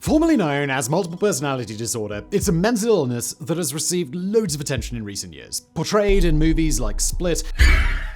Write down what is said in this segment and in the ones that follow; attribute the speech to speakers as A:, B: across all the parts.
A: Formerly known as multiple personality disorder, it's a mental illness that has received loads of attention in recent years. Portrayed in movies like Split,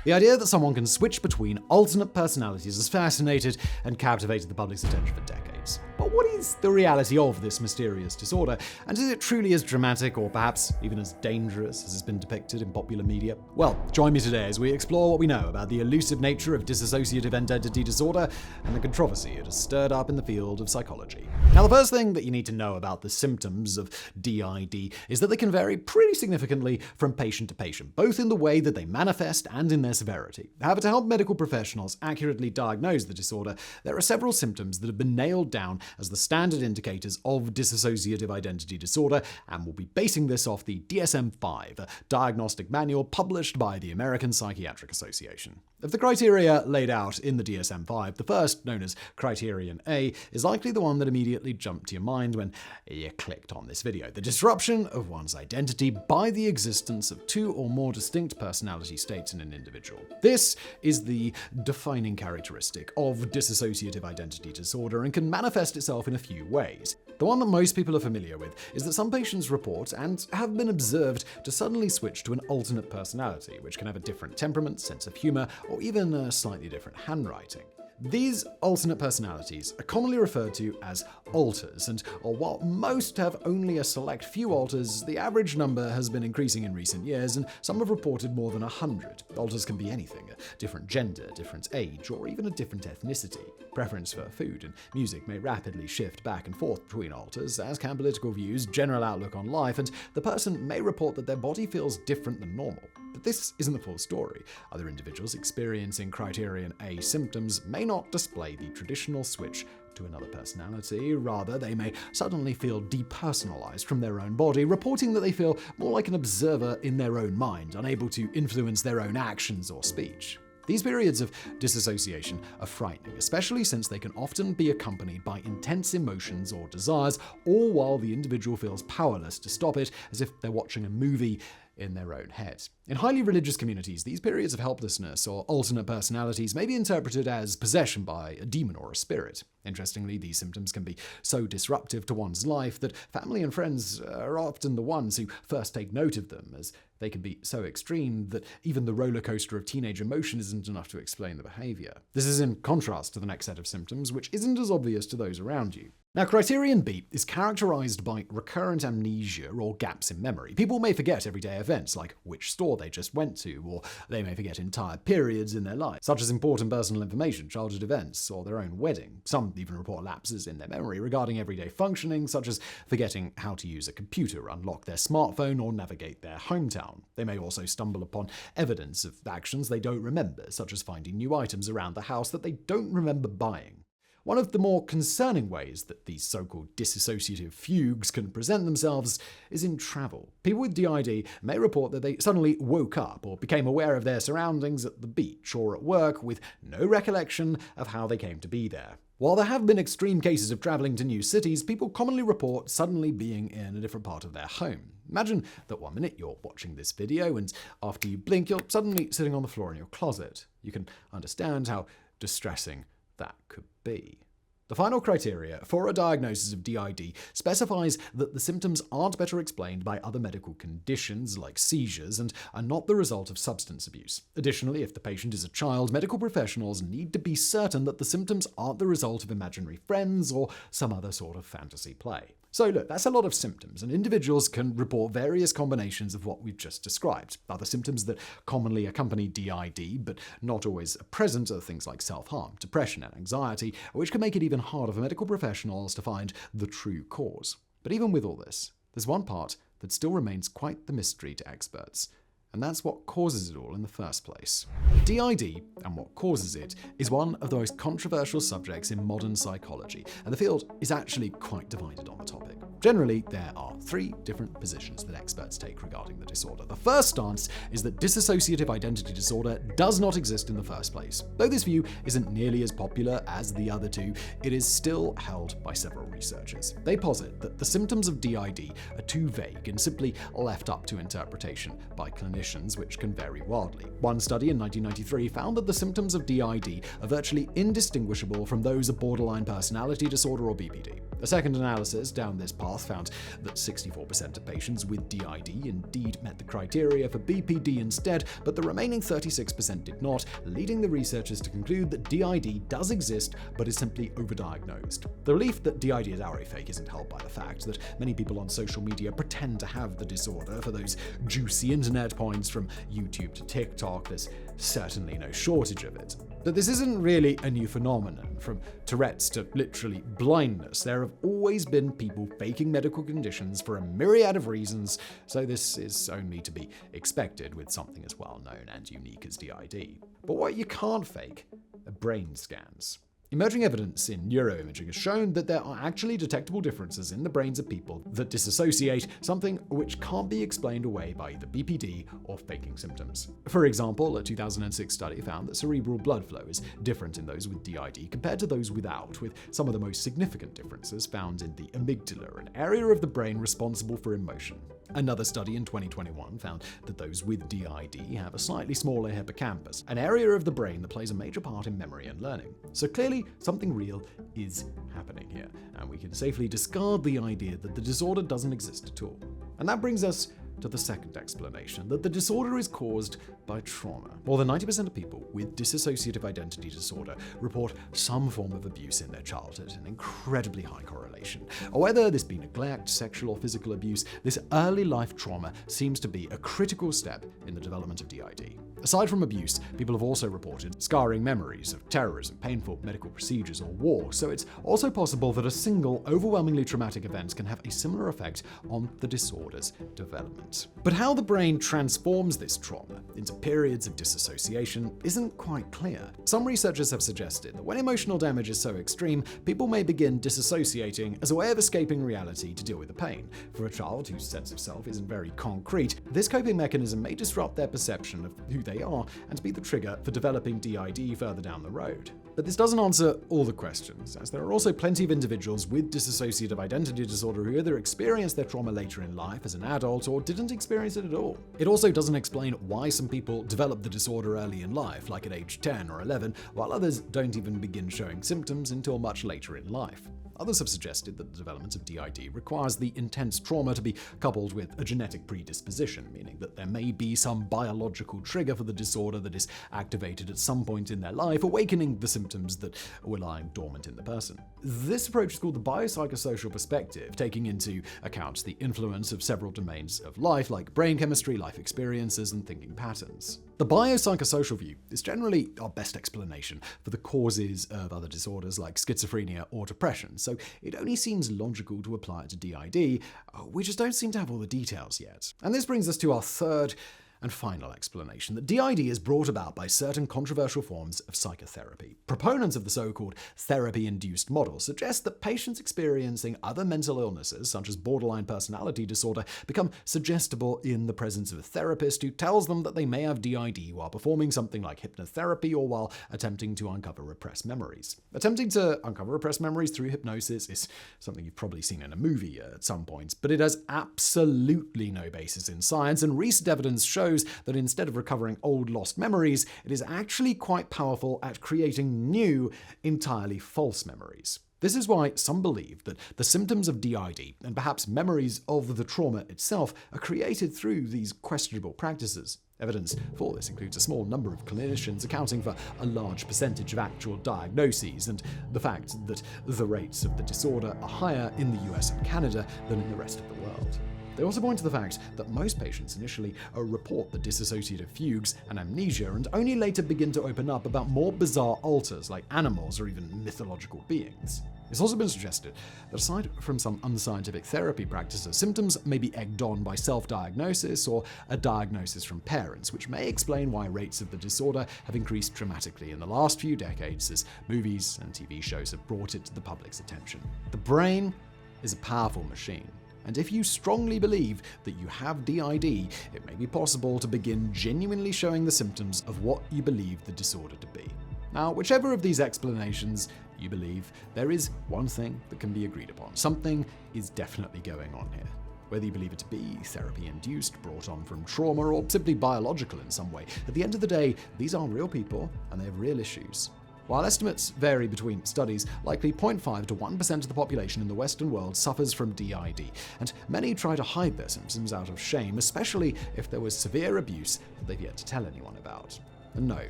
A: the idea that someone can switch between alternate personalities has fascinated and captivated the public's attention for decades. But what is the reality of this mysterious disorder? And is it truly as dramatic or perhaps even as dangerous as has been depicted in popular media? Well, join me today as we explore what we know about the elusive nature of dissociative identity disorder and the controversy it has stirred up in the field of psychology. Now, the first thing that you need to know about the symptoms of DID is that they can vary pretty significantly from patient to patient, both in the way that they manifest and in their severity. However, to help medical professionals accurately diagnose the disorder, there are several symptoms that have been nailed down as the standard indicators of dissociative identity disorder, and we'll be basing this off the DSM-5, a diagnostic manual published by the American Psychiatric Association. Of the criteria laid out in the DSM-5, the first, known as Criterion A, is likely the one that immediately jumped to your mind when you clicked on this video: the disruption of one's identity by the existence of two or more distinct personality states in an individual. This is the defining characteristic of dissociative identity disorder and can manifest itself in a few ways. The one that most people are familiar with is that some patients report and have been observed to suddenly switch to an alternate personality, which can have a different temperament, sense of humor, or even a slightly different handwriting. These alternate personalities are commonly referred to as alters, and while most have only a select few alters, the average number has been increasing in recent years, and some have reported more than 100. Alters can be anything: a different gender, different age, or even a different ethnicity. Preference for food and music may rapidly shift back and forth between alters, as can political views, general outlook on life, and the person may report that their body feels different than normal. But this isn't the full story. Other individuals experiencing Criterion A symptoms may not display the traditional switch to another personality. Rather, they may suddenly feel depersonalized from their own body, reporting that they feel more like an observer in their own mind, unable to influence their own actions or speech. These periods of dissociation are frightening, especially since they can often be accompanied by intense emotions or desires, all while the individual feels powerless to stop it, as if they're watching a movie in their own head. In highly religious communities, these periods of helplessness or alternate personalities may be interpreted as possession by a demon or a spirit. Interestingly, these symptoms can be so disruptive to one's life that family and friends are often the ones who first take note of them, as they can be so extreme that even the roller coaster of teenage emotion isn't enough to explain the behavior. This is in contrast to the next set of symptoms, which isn't as obvious to those around you. Now, Criterion B is characterized by recurrent amnesia or gaps in memory. People may forget everyday events, like which store they just went to, or they may forget entire periods in their life, such as important personal information, childhood events, or their own wedding. Some even report lapses in their memory regarding everyday functioning, such as forgetting how to use a computer, unlock their smartphone, or navigate their hometown. They may also stumble upon evidence of actions they don't remember, such as finding new items around the house that they don't remember buying. One of the more concerning ways that these so-called dissociative fugues can present themselves is in travel. People with DID may report that they suddenly woke up or became aware of their surroundings at the beach or at work with no recollection of how they came to be there. While there have been extreme cases of traveling to new cities, people commonly report suddenly being in a different part of their home. Imagine that one minute you're watching this video and after you blink, you're suddenly sitting on the floor in your closet. You can understand how distressing that could be. The final criteria for a diagnosis of DID specifies that the symptoms aren't better explained by other medical conditions like seizures and are not the result of substance abuse. Additionally, if the patient is a child, medical professionals need to be certain that the symptoms aren't the result of imaginary friends or some other sort of fantasy play. So look, that's a lot of symptoms, and individuals can report various combinations of what we've just described. Other symptoms that commonly accompany DID, but not always are present, are things like self-harm, depression, and anxiety, which can make it even harder for medical professionals to find the true cause. But even with all this, there's one part that still remains quite the mystery to experts. And that's what causes it all in the first place. DID, and what causes it, is one of the most controversial subjects in modern psychology, and the field is actually quite divided on the topic. Generally, there are three different positions that experts take regarding the disorder. The first stance is that dissociative identity disorder does not exist in the first place. Though this view isn't nearly as popular as the other two, it is still held by several researchers. They posit that the symptoms of DID are too vague and simply left up to interpretation by clinicians, which can vary wildly. One study in 1993 found that the symptoms of DID are virtually indistinguishable from those of borderline personality disorder or BPD. A second analysis down this path found that 64% of patients with DID indeed met the criteria for BPD instead, but the remaining 36% did not, leading the researchers to conclude that DID does exist but is simply overdiagnosed. The belief that DID is outright fake isn't helped by the fact that many people on social media pretend to have the disorder for those juicy internet points from YouTube to TikTok. There's certainly no shortage of it. But this isn't really a new phenomenon. From Tourette's to literally blindness, there have always been people faking medical conditions for a myriad of reasons, so this is only to be expected with something as well known and unique as DID. But what you can't fake are brain scans. Emerging evidence in neuroimaging has shown that there are actually detectable differences in the brains of people that disassociate, something which can't be explained away by either BPD or faking symptoms. For example, a 2006 study found that cerebral blood flow is different in those with DID compared to those without, with some of the most significant differences found in the amygdala, an area of the brain responsible for emotion. Another study in 2021 found that those with DID have a slightly smaller hippocampus, an area of the brain that plays a major part in memory and learning. So clearly, something real is happening here, and we can safely discard the idea that the disorder doesn't exist at all. And that brings us to the second explanation, that the disorder is caused by trauma. More than 90% of people with dissociative identity disorder report some form of abuse in their childhood, an incredibly high correlation. Whether this be neglect, sexual or physical abuse, this early life trauma seems to be a critical step in the development of DID. Aside from abuse, people have also reported scarring memories of terrorism, painful medical procedures, or war, so it's also possible that a single, overwhelmingly traumatic event can have a similar effect on the disorder's development. But how the brain transforms this trauma into periods of disassociation isn't quite clear. Some researchers have suggested that when emotional damage is so extreme, people may begin disassociating as a way of escaping reality to deal with the pain. For a child whose sense of self isn't very concrete, this coping mechanism may disrupt their perception of who they are and be the trigger for developing DID further down the road. But this doesn't answer all the questions, as there are also plenty of individuals with dissociative identity disorder who either experienced their trauma later in life as an adult or didn't experience it at all. It also doesn't explain why some people develop the disorder early in life, like at age 10 or 11, while others don't even begin showing symptoms until much later in life. Others have suggested that the development of DID requires the intense trauma to be coupled with a genetic predisposition, meaning that there may be some biological trigger for the disorder that is activated at some point in their life, awakening the symptoms that were lying dormant in the person. This approach is called the biopsychosocial perspective, taking into account the influence of several domains of life, like brain chemistry, life experiences, and thinking patterns. The biopsychosocial view is generally our best explanation for the causes of other disorders like schizophrenia or depression, so it only seems logical to apply it to DID. We just don't seem to have all the details yet. And this brings us to our third and final explanation, that DID is brought about by certain controversial forms of psychotherapy. Proponents of the so-called therapy-induced model suggest that patients experiencing other mental illnesses, such as borderline personality disorder, become suggestible in the presence of a therapist who tells them that they may have DID while performing something like hypnotherapy or while attempting to uncover repressed memories. Attempting to uncover repressed memories through hypnosis is something you've probably seen in a movie at some point, but it has absolutely no basis in science, and recent evidence shows that instead of recovering old lost memories, it is actually quite powerful at creating new, entirely false memories. This is why some believe that the symptoms of DID, and perhaps memories of the trauma itself, are created through these questionable practices. Evidence for this includes a small number of clinicians accounting for a large percentage of actual diagnoses, and the fact that the rates of the disorder are higher in the US and Canada than in the rest of the world. They also point to the fact that most patients initially report the dissociative fugues and amnesia, and only later begin to open up about more bizarre alters like animals or even mythological beings. It's also been suggested that aside from some unscientific therapy practices, symptoms may be egged on by self-diagnosis or a diagnosis from parents, which may explain why rates of the disorder have increased dramatically in the last few decades as movies and TV shows have brought it to the public's attention. The brain is a powerful machine. And if you strongly believe that you have DID, it may be possible to begin genuinely showing the symptoms of what you believe the disorder to be. Now, whichever of these explanations you believe, there is one thing that can be agreed upon. Something is definitely going on here. Whether you believe it to be therapy-induced, brought on from trauma, or simply biological in some way, at the end of the day, these are real people and they have real issues. While estimates vary between studies, likely 0.5 to 1% of the population in the Western world suffers from DID, and many try to hide their symptoms out of shame, especially if there was severe abuse that they've yet to tell anyone about. And no,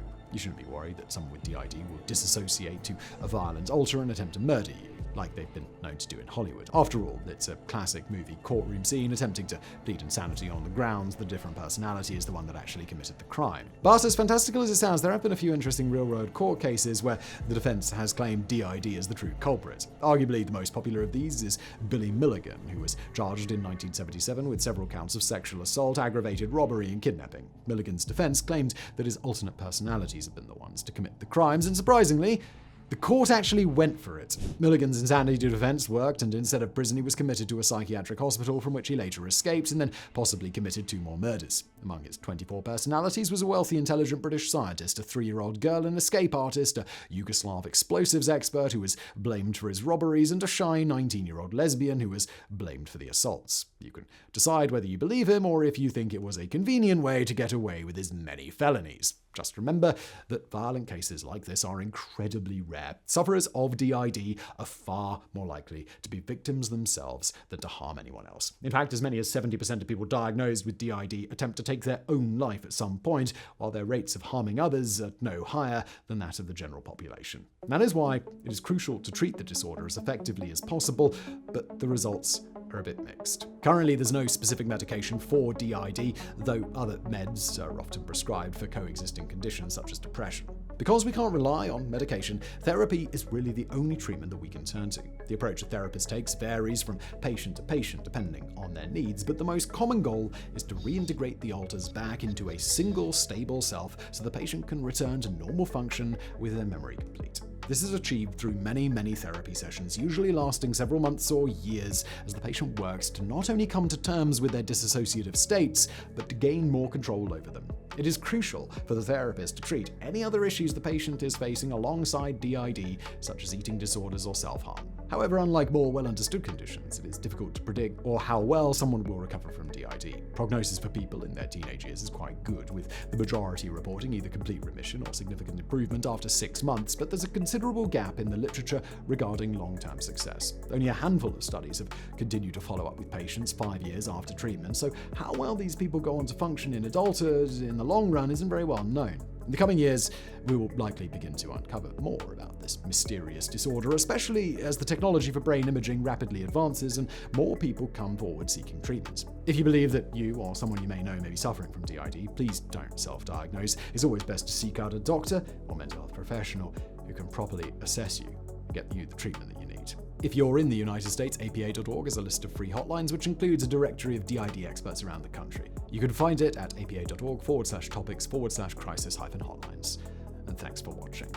A: you shouldn't be worried that someone with DID will disassociate to a violent alter and attempt to murder you, like they've been known to do in Hollywood. After all, it's a classic movie courtroom scene attempting to plead insanity on the grounds the different personality is the one that actually committed the crime. But as fantastical as it sounds, there have been a few interesting real-world court cases where the defense has claimed DID as the true culprit. Arguably the most popular of these is Billy Milligan, who was charged in 1977 with several counts of sexual assault, aggravated robbery, and kidnapping. Milligan's defense claimed that his alternate personalities had been the ones to commit the crimes, and surprisingly, the court actually went for it. Milligan's insanity defense worked, and instead of prison, he was committed to a psychiatric hospital from which he later escaped and then possibly committed 2 more murders. Among his 24 personalities was a wealthy, intelligent British scientist, a 3-year-old girl, an escape artist, a Yugoslav explosives expert who was blamed for his robberies, and a shy 19-year-old lesbian who was blamed for the assaults. You can decide whether you believe him or if you think it was a convenient way to get away with his many felonies. Just remember that violent cases like this are incredibly rare. Sufferers of DID are far more likely to be victims themselves than to harm anyone else. In fact, as many as 70% of people diagnosed with DID attempt to take their own life at some point, while their rates of harming others are no higher than that of the general population. And that is why it is crucial to treat the disorder as effectively as possible, but the results are a bit mixed. Currently, there's no specific medication for DID, though other meds are often prescribed for coexisting conditions such as depression. Because we can't rely on medication, therapy is really the only treatment that we can turn to. The approach a therapist takes varies from patient to patient depending on their needs, but the most common goal is to reintegrate the alters back into a single, stable self so the patient can return to normal function with their memory complete. This is achieved through many, many therapy sessions, usually lasting several months or years, as the patient works to not only come to terms with their dissociative states, but to gain more control over them. It is crucial for the therapist to treat any other issues the patient is facing alongside DID, such as eating disorders or self-harm. However, unlike more well-understood conditions, it is difficult to predict or how well someone will recover from DID. Prognosis for people in their teenage years is quite good, with the majority reporting either complete remission or significant improvement after 6 months, but there's a considerable gap in the literature regarding long-term success. Only a handful of studies have continued to follow up with patients 5 years after treatment, so how well these people go on to function in adulthood in the long run isn't very well known. In the coming years, we will likely begin to uncover more about this mysterious disorder, especially as the technology for brain imaging rapidly advances and more people come forward seeking treatment. If you believe that you or someone you may know may be suffering from DID, please don't self-diagnose. It's always best to seek out a doctor or mental health professional who can properly assess you and get you the treatment that you need. If you're in the United States, apa.org is a list of free hotlines which includes a directory of DID experts around the country. You can find it at apa.org/topics/crisis-hotlines. And thanks for watching.